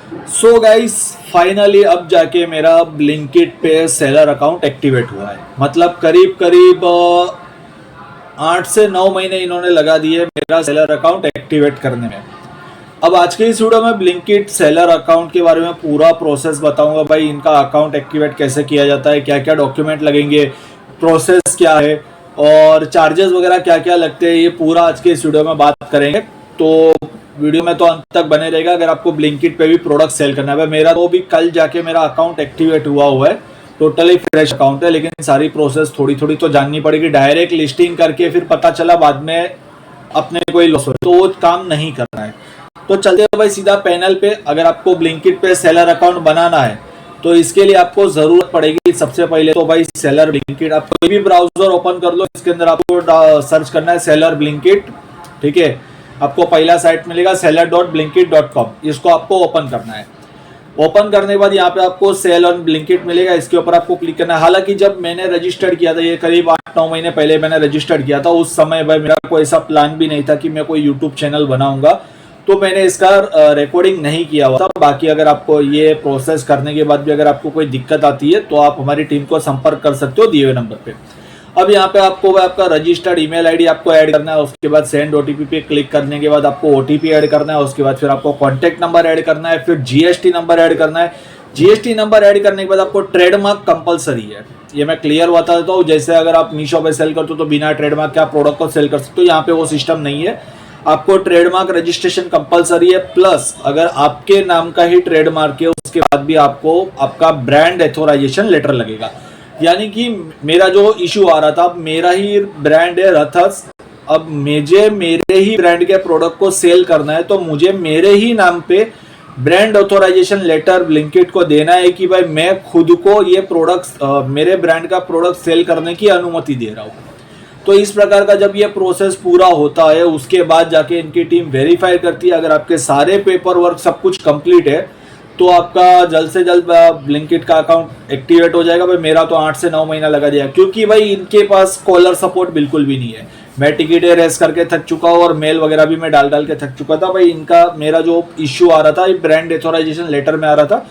So guys, finally अब जाके मेरा ब्लिंकिट पे सेलर अकाउंट एक्टिवेट हुआ है। मतलब करीब करीब 8 से 9 महीने इन्होंने लगा दिए मेरा सेलर अकाउंट एक्टिवेट करने में। अब आज के इस वीडियो में ब्लिंकिट सेलर अकाउंट के बारे में पूरा प्रोसेस बताऊंगा। भाई, इनका अकाउंट एक्टिवेट कैसे किया जाता है, क्या क्या डॉक्यूमेंट लगेंगे, प्रोसेस क्या है और चार्जेस वगैरह क्या क्या लगते हैं, ये पूरा आज के इस वीडियो में बात करेंगे। तो वीडियो में तो अंत तक बने रहेगा। अगर आपको ब्लिंकिट पे भी प्रोडक्ट सेल करना है, मेरा तो भी कल जाके मेरा अकाउंट एक्टिवेट हुआ है, टोटली फ्रेश अकाउंट है, लेकिन सारी प्रोसेस थोड़ी थोड़ी तो जाननी पड़ेगी। डायरेक्ट लिस्टिंग करके फिर पता चला बाद में अपने कोई लॉस हो तो वो काम नहीं करना है। तो चलते हैं भाई सीधा पैनल पे। अगर आपको ब्लिंकिट पे सेलर अकाउंट बनाना है तो इसके लिए आपको जरूरत पड़ेगी सबसे पहले तो भाई सेलर ब्लिंकिट। आप कोई भी ब्राउजर ओपन कर लो, इसके अंदर आपको सर्च करना है सेलर ब्लिंकिट। ठीक है, आपको पहला साइट मिलेगा seller.blinkit.com, इसको आपको ओपन करना है। ओपन करने के बाद यहाँ पे आपको सेल ऑन ब्लिंकिट मिलेगा, इसके ऊपर आपको क्लिक करना है। हालांकि जब मैंने रजिस्टर्ड किया था, ये करीब 8-9 महीने पहले मैंने रजिस्टर्ड किया था, उस समय भाई मेरा कोई ऐसा प्लान भी नहीं था कि मैं कोई यूट्यूब चैनल बनाऊंगा, तो मैंने इसका रिकॉर्डिंग नहीं किया हुआ था। बाकी अगर आपको ये प्रोसेस करने के बाद भी अगर आपको कोई दिक्कत आती है तो आप हमारी टीम को संपर्क कर सकते हो दिए हुए नंबर पे। अब यहाँ पे आपको आपका रजिस्टर्ड ईमेल आईडी आपको ऐड करना है। उसके बाद सेंड ओटीपी पे क्लिक करने के बाद आपको ओटीपी ऐड करना है। उसके बाद फिर आपको कॉन्टैक्ट नंबर ऐड करना है, फिर जीएसटी नंबर ऐड करना है। जीएसटी नंबर ऐड करने के बाद आपको ट्रेडमार्क कंपलसरी है, ये मैं क्लियर बता देता हूँ। जैसे अगर आप मीशो पे सेल करते हो तो बिना ट्रेडमार्क के आप प्रोडक्ट को सेल कर सकते हो, यहाँ पे वो सिस्टम नहीं है। आपको ट्रेडमार्क रजिस्ट्रेशन कंपलसरी है, प्लस अगर आपके नाम का ही ट्रेडमार्क है उसके बाद भी आपको आपका ब्रांड एथोराइजेशन लेटर लगेगा। यानी कि मेरा जो इशू आ रहा था, अब मेरा ही ब्रांड है रथस, अब मुझे मेरे ही ब्रांड के प्रोडक्ट को सेल करना है तो मुझे मेरे ही नाम पे ब्रांड ऑथोराइजेशन लेटर ब्लिंकिट को देना है कि भाई मैं खुद को ये प्रोडक्ट मेरे ब्रांड का प्रोडक्ट सेल करने की अनुमति दे रहा हूँ। तो इस प्रकार का जब ये प्रोसेस पूरा होता है उसके बाद जाके इनकी टीम वेरीफाई करती है। अगर आपके सारे पेपर वर्क सब कुछ कंप्लीट है तो आपका जल्द से जल्द ब्लिंकिट का अकाउंट एक्टिवेट हो जाएगा। भाई मेरा तो 8 से 9 महीना लगा दिया, क्योंकि भाई इनके पास कॉलर सपोर्ट बिल्कुल भी नहीं है। मैं टिकटें रेस करके थक चुका हूँ और मेल वगैरह भी मैं डाल डाल के थक चुका था। भाई इनका मेरा जो इश्यू आ रहा था ब्रांड एथोराइजेशन लेटर में आ रहा था,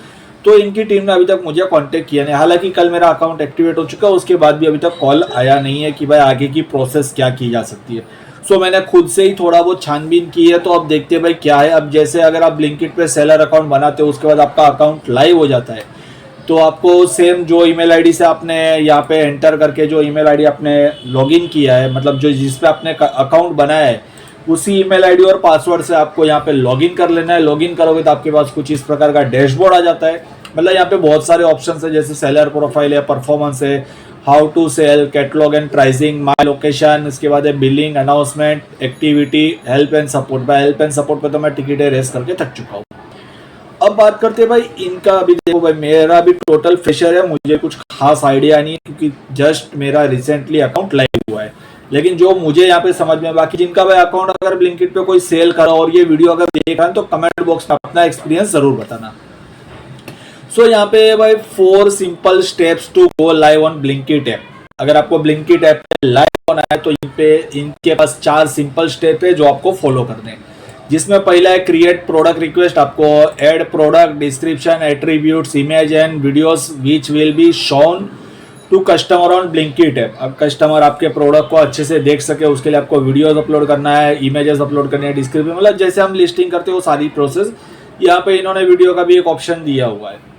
तो इनकी टीम ने अभी तक मुझे कांटेक्ट किया नहीं। हालांकि कल मेरा अकाउंट एक्टिवेट हो चुका है, उसके बाद भी अभी तक कॉल आया नहीं है कि भाई आगे की प्रोसेस क्या की जा सकती है। सो मैंने खुद से ही थोड़ा बहुत छानबीन की है, तो अब देखते हैं भाई क्या है। अब जैसे अगर आप ब्लिंकिट पे सेलर अकाउंट बनाते हो उसके बाद आपका अकाउंट लाइव हो जाता है, तो आपको सेम जो ईमेल आईडी से आपने यहाँ पे एंटर करके जो ईमेल आईडी आपने लॉगिन किया है, मतलब जो जिस पे आपने अकाउंट बनाया है, उसी ईमेल आईडी और पासवर्ड से आपको यहाँ पे लॉगिन कर लेना है। लॉगिन करोगे तो आपके पास कुछ इस प्रकार का डैशबोर्ड आ जाता है। मतलब यहाँ पे बहुत सारे ऑप्शन है, जैसे सेलर प्रोफाइल है, परफॉर्मेंस है, how to sell, catalogue and pricing, my location, इसके बाद है billing, announcement, activity, help and support. भाई हेल्प एंड सपोर्ट पे तो मैं टिकटें रेस करके थक चुका हूँ। अब बात करते हैं भाई इनका। अभी देखो भाई मेरा भी टोटल फ्रेशर है, मुझे कुछ खास आइडिया नहीं है क्योंकि जस्ट मेरा रिसेंटली अकाउंट लाइव हुआ है। लेकिन जो मुझे यहाँ पे समझ में, बाकी जिनका भाई अकाउंट अगर ब्लिंकिट पे कोई सेल करा और ये वीडियो अगर देख रहा है तो कमेंट बॉक्स में अपना एक्सपीरियंस जरूर बताना। सो यहाँ पे भाई 4 simple steps to go live on Blinkit app. अगर आपको ब्लिंकिट ऐप पे लाइव होना है तो इनके पास 4 सिंपल स्टेप है जो आपको फॉलो करने हैं। जिसमें पहला है क्रिएट प्रोडक्ट रिक्वेस्ट। आपको add product description, attributes, image and videos which will be shown to customer on Blinkit app. अब कस्टमर आपके प्रोडक्ट को अच्छे से देख सके उसके लिए आपको वीडियोस अपलोड करना है, इमेजेस अपलोड करनी है, डिस्क्रिप्शन, मतलब जैसे हम लिस्टिंग करते हैं वो सारी प्रोसेस यहाँ पे इन्होंने वीडियो का भी एक ऑप्शन दिया हुआ है।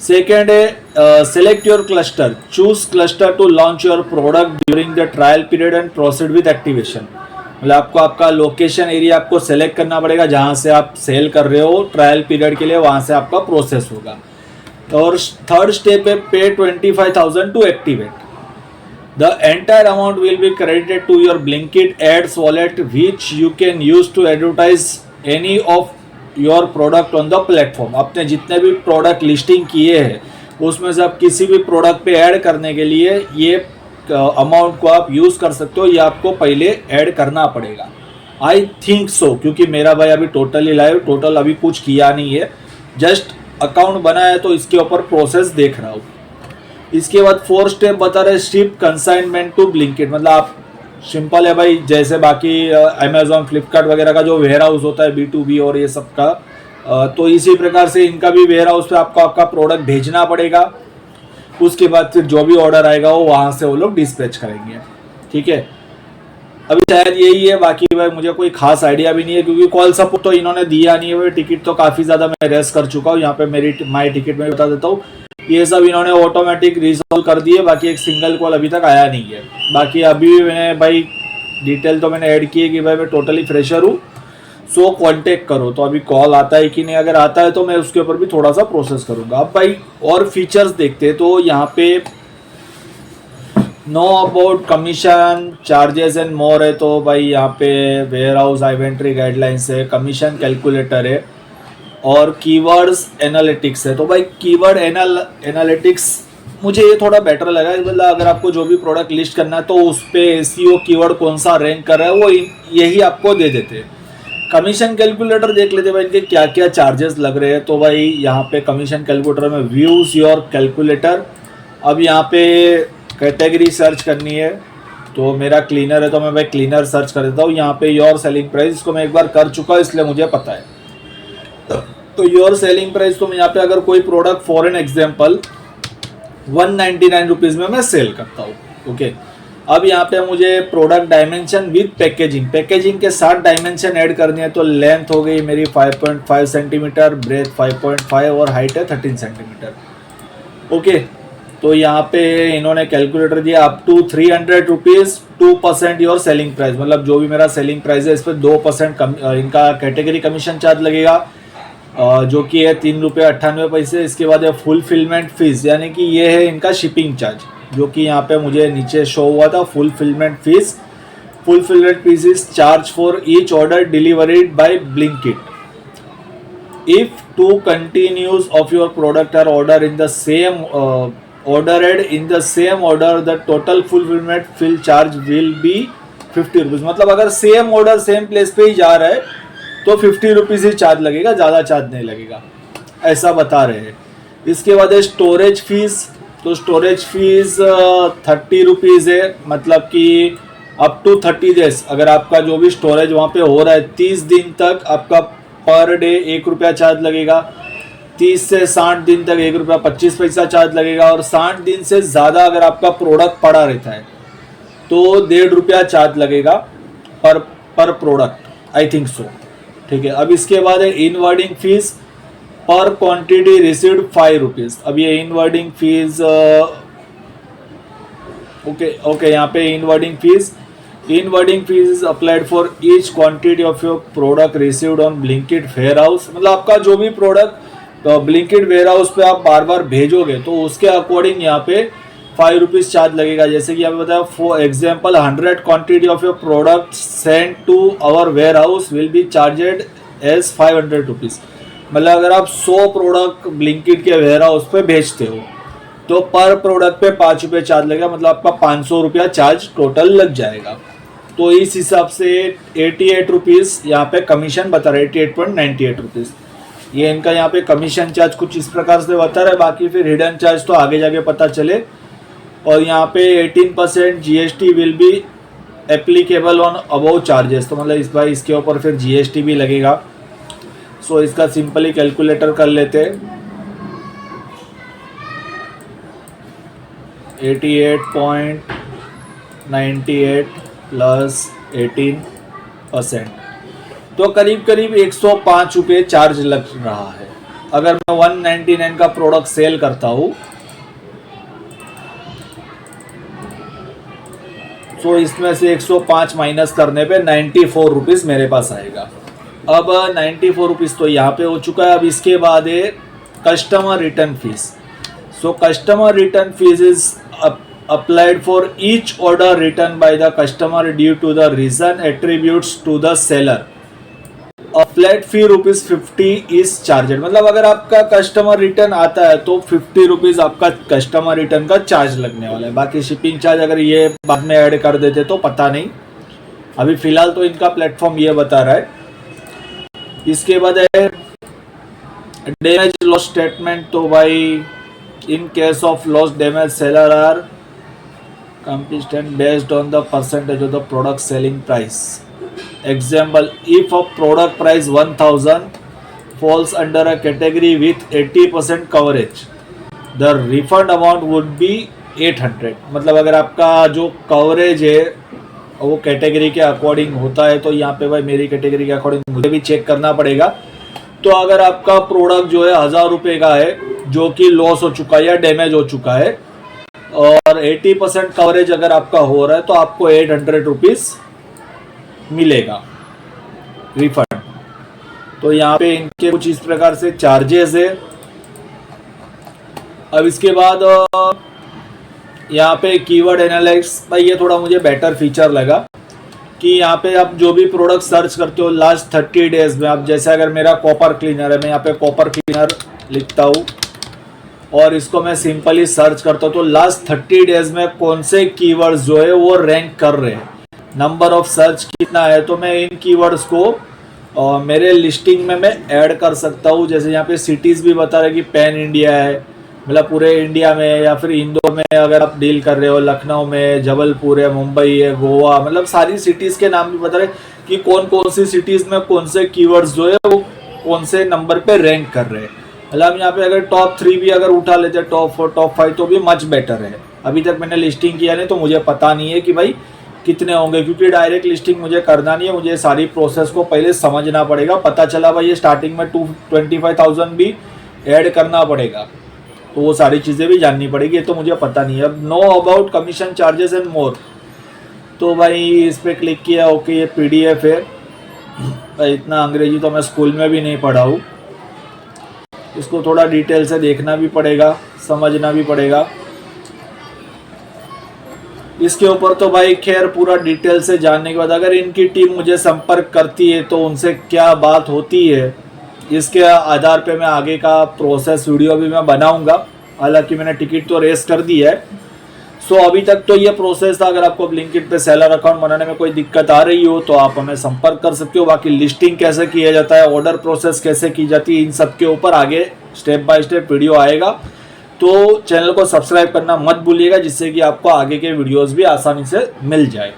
सेकेंड है select your cluster, choose cluster to launch your product during the trial period and proceed with activation. मतलब आपको आपका लोकेशन एरिया आपको सेलेक्ट करना पड़ेगा जहां से आप सेल कर रहे हो ट्रायल पीरियड के लिए, वहां से आपका प्रोसेस होगा। और थर्ड स्टेप है pay 25,000 to activate. The entire amount will be credited to your Blinkit ads wallet which you can use to advertise any of your product on the platform. आपने जितने भी प्रोडक्ट लिस्टिंग किए हैं उसमें से आप किसी भी प्रोडक्ट पे ऐड करने के लिए ये अमाउंट को आप यूज़ कर सकते हो, ये आपको पहले ऐड करना पड़ेगा। आई थिंक सो, क्योंकि मेरा भाई अभी टोटली लाइव, टोटल अभी कुछ किया नहीं है, जस्ट अकाउंट बनाया है तो इसके ऊपर प्रोसेस देख रहा हूँ। इसके बाद 4 स्टेप बता रहे शिप कंसाइनमेंट टू ब्लिंकिट। मतलब आप सिंपल है भाई, जैसे बाकी अमेजोन फ्लिपकार्ट वगैरह का जो वेयर हाउस होता है B2B और ये सब का तो इसी प्रकार से इनका भी वेयर हाउस पे आपको आपका प्रोडक्ट भेजना पड़ेगा। उसके बाद फिर जो भी ऑर्डर आएगा वो वहाँ से वो लोग डिस्पैच करेंगे। ठीक है, अभी शायद यही है, बाकी भाई मुझे कोई खास आइडिया भी नहीं है क्योंकि कॉल सपोर्ट तो इन्होंने दिया नहीं है। टिकट तो काफ़ी ज़्यादा मैं रेस कर चुका हूँ, यहाँ पे मेरी माई टिकट में बता देता हूँ, ये सब इन्होंने ऑटोमेटिक रिजॉल्व कर दिए। बाकी एक सिंगल कॉल अभी तक आया नहीं है। बाकी अभी मैंने भाई डिटेल तो मैंने ऐड की है कि भाई मैं टोटली फ्रेशर हूँ, सो कांटेक्ट करो। तो अभी कॉल आता है कि नहीं, अगर आता है तो मैं उसके ऊपर भी थोड़ा सा प्रोसेस करूँगा। अब भाई और फीचर्स देखते हैं, तो यहाँ पे know about commission charges and more है। तो भाई यहाँ पे वेयर हाउस इन्वेंट्री गाइडलाइंस है, कमीशन कैलकुलेटर है और कीवर्ड्स एनालिटिक्स है। तो भाई कीवर्ड एनालिटिक्स मुझे ये थोड़ा बेटर लगा, मतलब अगर आपको जो भी प्रोडक्ट लिस्ट करना है तो उस पर एसईओ कीवर्ड कौन सा रैंक कर रहा है वो यही आपको दे देते हैं। कमीशन कैलकुलेटर देख लेते भाई इनके क्या क्या चार्जेस लग रहे हैं। तो भाई यहाँ पे कमीशन कैलकुलेटर में व्यूज योर कैलकुलेटर, अब यहाँ पे कैटेगरी सर्च करनी है। तो मेरा क्लीनर है तो मैं भाई क्लीनर सर्च कर देता हूँ। यहाँ पे योर सेलिंग प्राइस, इसको मैं एक बार कर चुका हूँ इसलिए मुझे पता है। तो योर सेलिंग प्राइस, तो मैं यहाँ पे अगर कोई product for an example 199 rupees में मैं सेल करता हूँ। ओके, अब यहाँ पे मुझे प्रोडक्ट डायमेंशन विद पैकेजिंग के साथ डायमेंशन ऐड करनी है। तो लेंथ हो गई मेरी 5.5 सेंटीमीटर, ब्रेथ 5.5 और हाइट है 13 सेंटीमीटर। ओके, तो यहाँ पे इन्होंने कैलकुलेटर दिया up to 300 rupees 2% your selling price, मतलब जो भी मेरा सेलिंग प्राइस है इस पर 2% इनका कैटेगरी कमीशन चार्ज लगेगा, जो कि है 3 रुपये 98 पैसे। इसके बाद है फुलफिलमेंट फीस, यानी कि ये है इनका शिपिंग चार्ज, जो कि यहाँ पे मुझे नीचे शो हुआ था fulfilment fees is charged for each order delivered by Blinkit. If 2 continues of your product are ordered in the same ordered in the same order, the total fulfillment fill charge will be 50 rupees. मतलब अगर same order same place पे ही जा रहा है तो 50 rupees ही charge लगेगा, ज़्यादा charge नहीं लगेगा, ऐसा बता रहे हैं। इसके बाद है स्टोरेज फीस। तो स्टोरेज फीस 30 रुपीज़ है, मतलब कि अप टू 30 डेज अगर आपका जो भी स्टोरेज वहाँ पे हो रहा है 30 दिन तक आपका पर डे 1 रुपया चार्ज लगेगा। 30 से 60 दिन तक 1 रुपया 25 पैसा चार्ज लगेगा, और 60 दिन से ज़्यादा अगर आपका प्रोडक्ट पड़ा रहता है तो 1.5 रुपया चार्ज लगेगा पर प्रोडक्ट, आई थिंक सो। ठीक है, अब इसके बाद है inwarding fees per quantity received 5 rupees. अब ये इनवर्डिंग फीस ओके यहाँ पे inwarding fees is applied for each quantity of your product received on Blinkit warehouse. मतलब आपका जो भी प्रोडक्ट तो ब्लिंकिट वेयर हाउस पे आप बार बार भेजोगे तो उसके अकॉर्डिंग यहाँ पे 5 रुपीज़ चार्ज लगेगा। जैसे कि यहाँ पे बताया for example 100 quantity of your product send to our warehouse will be charged as 500 rupees. मतलब अगर आप 100 प्रोडक्ट ब्लिंकिट के वेयर हाउस पे भेजते हो तो पर प्रोडक्ट पे 5 रुपये चार्ज लगेगा, मतलब आपका 500 रुपया चार्ज टोटल लग जाएगा। तो इस हिसाब से 88 रुपीज़ यहाँ पे कमीशन बता रहा है, 88.98 रुपीज़ ये इनका यहाँ पे कमीशन चार्ज कुछ इस प्रकार से बता रहा है। बाकी फिर हिडन चार्ज तो आगे जाके पता चले। और यहाँ पे 18% GST will be applicable on above charges. तो मतलब इस बार इसके ऊपर फिर GST भी लगेगा। सो इसका सिंपली कैलकुलेटर कर लेते हैं। 88.98 प्लस 18%, तो करीब करीब 105 रुपये चार्ज लग रहा है। अगर मैं 199 का प्रोडक्ट सेल करता हूँ तो इसमें से 105 माइनस करने पे 94 रुपीज़ मेरे पास आएगा। अब 94 रुपीज़ तो यहाँ पे हो चुका है। अब इसके बाद है customer return fees. So customer return fees is applied for each order written by the customer due to the reason attributes to the seller. A flat fee ₹50 is charged। मतलब अगर आपका कस्टमर रिटर्न आता है तो 50 rupees आपका customer return का charge लगने वाला है। बाकी शिपिंग चार्ज अगर ये बाद में ऐड कर देते तो पता नहीं, अभी फ़िलहाल तो इनका प्लेटफॉर्म ये बता रहा है। इसके बाद है डैमेज लॉस स्टेटमेंट। तो भाई in case of loss damage seller are consistent based on the percentage of the product selling price. Example, if a product price 1000, falls under a category with 80% coverage, the refund amount would be 800। मतलब अगर आपका जो coverage है वो category के according होता है तो यहाँ पे भाई मेरी कैटेगरी के अकॉर्डिंग मुझे भी चेक करना पड़ेगा। तो अगर आपका प्रोडक्ट जो है 1000 रुपये का है जो कि लॉस हो चुका है या डैमेज हो चुका है और 80% कवरेज अगर आपका हो रहा है तो आपको 800 रुपीज़ मिलेगा रिफंड। तो यहाँ पे इनके कुछ इस प्रकार से चार्जेस है। अब इसके बाद यहाँ पे कीवर्ड एनालिटिक्स, भाई ये थोड़ा मुझे बेटर फीचर लगा कि यहाँ पे आप जो भी प्रोडक्ट सर्च करते हो लास्ट 30 डेज में, आप जैसे अगर मेरा कॉपर क्लीनर है, मैं यहाँ पे कॉपर क्लीनर लिखता हूँ और इसको मैं सिंपली सर्च करता हूँ तो लास्ट 30 डेज में कौन से कीवर्ड्स जो है वो रैंक कर रहे हैं, नंबर ऑफ सर्च कितना है, तो मैं इन कीवर्ड्स को मेरे लिस्टिंग में मैं ऐड कर सकता हूँ। जैसे यहाँ पे सिटीज़ भी बता रहे कि पैन इंडिया है, मतलब पूरे इंडिया में, या फिर इंदौर में अगर आप डील कर रहे हो, लखनऊ में, जबलपुर है, मुंबई है, गोवा, मतलब सारी सिटीज़ के नाम भी बता रहे कि कौन कौन सी सिटीज़ में कौन से कीवर्ड्स जो है वो कौन से नंबर पे रैंक कर रहे हैं। मतलब यहाँ पे अगर टॉप 3 भी अगर उठा लेते हैं, टॉप 4, टॉप 5 तो भी मच बेटर है। अभी तक मैंने लिस्टिंग किया नहीं तो मुझे पता नहीं है कि भाई कितने होंगे, क्योंकि डायरेक्ट लिस्टिंग मुझे करना नहीं है, मुझे सारी प्रोसेस को पहले समझना पड़ेगा। पता चला भाई ये स्टार्टिंग में 25,000 भी ऐड करना पड़ेगा, तो वो सारी चीज़ें भी जाननी पड़ेगी, ये तो मुझे पता नहीं है। अब know about commission charges and more, तो भाई इस पर क्लिक किया, ओके ये PDF है। भाई इतना अंग्रेजी तो मैं स्कूल में भी नहीं पढ़ा हूँ, इसको थोड़ा डिटेल से देखना भी पड़ेगा, समझना भी पड़ेगा। इसके ऊपर तो भाई खैर पूरा डिटेल से जानने के बाद अगर इनकी टीम मुझे संपर्क करती है तो उनसे क्या बात होती है, इसके आधार पे मैं आगे का प्रोसेस वीडियो भी मैं बनाऊंगा। हालांकि मैंने टिकट तो रेस कर दी है। सो अभी तक तो ये प्रोसेस था। अगर आपको ब्लिंकिट पे सेलर अकाउंट बनाने में कोई दिक्कत आ रही हो तो आप हमें संपर्क कर सकते हो। बाकी लिस्टिंग कैसे किया जाता है, ऑर्डर प्रोसेस कैसे की जाती है, इन सब के ऊपर आगे स्टेप बाय स्टेप वीडियो आएगा। तो चैनल को सब्सक्राइब करना मत भूलिएगा, जिससे कि आपको आगे के वीडियोस भी आसानी से मिल जाए।